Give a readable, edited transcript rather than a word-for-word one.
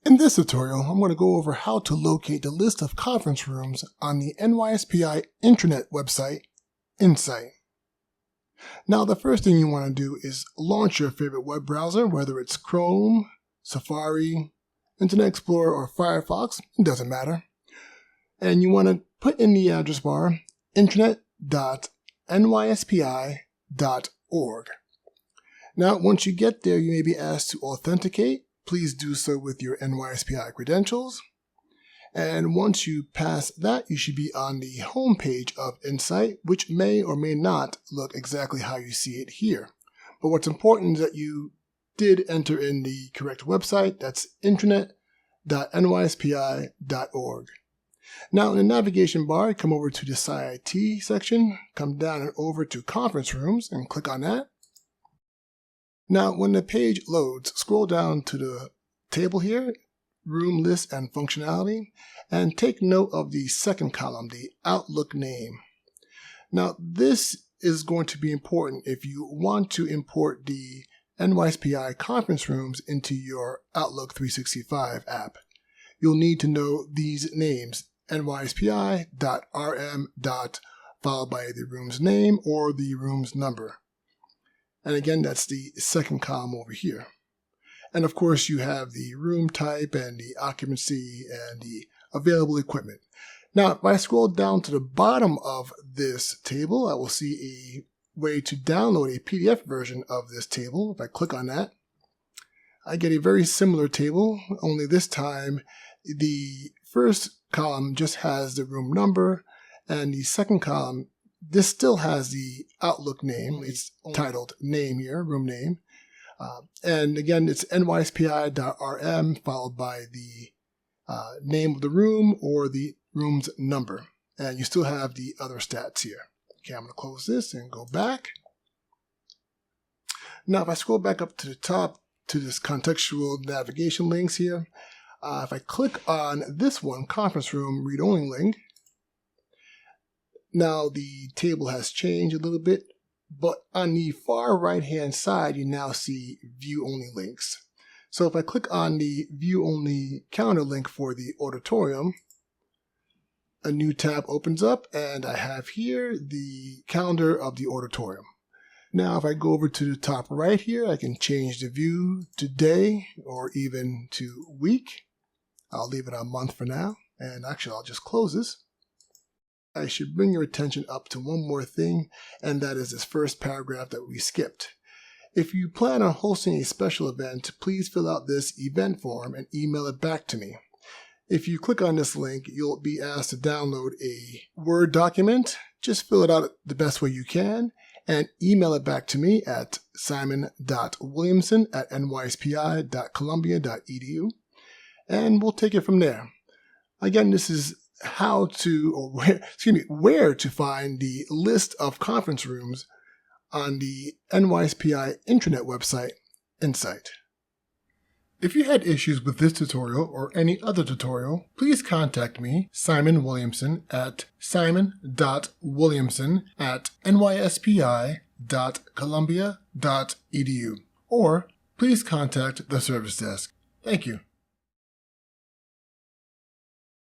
In this tutorial, I'm going to go over how to locate the list of conference rooms on the NYSPI intranet website, NYSPI. Now, the first thing you want to do is launch your favorite web browser, whether it's Chrome, Safari, Internet Explorer, or Firefox, it doesn't matter. And you want to put in the address bar intranet.nyspi.org. Now, once you get there, you may be asked to authenticate. Please do so with your NYSPI credentials. And once you pass that, you should be on the home page of NYSPI, which may or may not look exactly how you see it here. But what's important is that you did enter in the correct website. That's intranet.nyspi.org. Now, in the navigation bar, come over to the SciIT section, come down and over to Conference Rooms and click on that. Now, when the page loads, scroll down to the table here, Room List and Functionality, and take note of the second column, the Outlook name. Now, this is going to be important if you want to import the NYSPI conference rooms into your Outlook 365 app. You'll need to know these names, nyspi.rm. followed by the room's name or the room's number. And again, that's the second column over here. And of course, you have the room type and the occupancy and the available equipment. Now, if I scroll down to the bottom of this table, I will see a way to download a PDF version of this table. If I click on that, I get a very similar table, only this time the first column just has the room number, and the second column, this still has the Outlook name. It's titled Name here, Room Name. And again, it's nyspi.rm followed by the name of the room or the room's number. And you still have the other stats here. Okay, I'm going to close this and go back. Now, if I scroll back up to the top to this contextual navigation links here, if I click on this one, Conference Room Read-Only link, now the table has changed a little bit, but on the far right-hand side, you now see view-only links. So if I click on the view-only calendar link for the auditorium, a new tab opens up, and I have here the calendar of the auditorium. Now, if I go over to the top right here, I can change the view to day or even to week. I'll leave it on month for now, and actually I'll just close this. I should bring your attention up to one more thing, and that is this first paragraph that we skipped. If you plan on hosting a special event, please fill out this event form and email it back to me. If you click on this link, you'll be asked to download a Word document. Just fill it out the best way you can and email it back to me at simon.williamson@nyspi.columbia.edu, and we'll take it from there. Again, this is how to, or where to find the list of conference rooms on the NYSPI intranet website, NYSPI. If you had issues with this tutorial or any other tutorial, please contact me, Simon Williamson, at simon.williamson@nyspi.columbia.edu, or please contact the service desk. Thank you.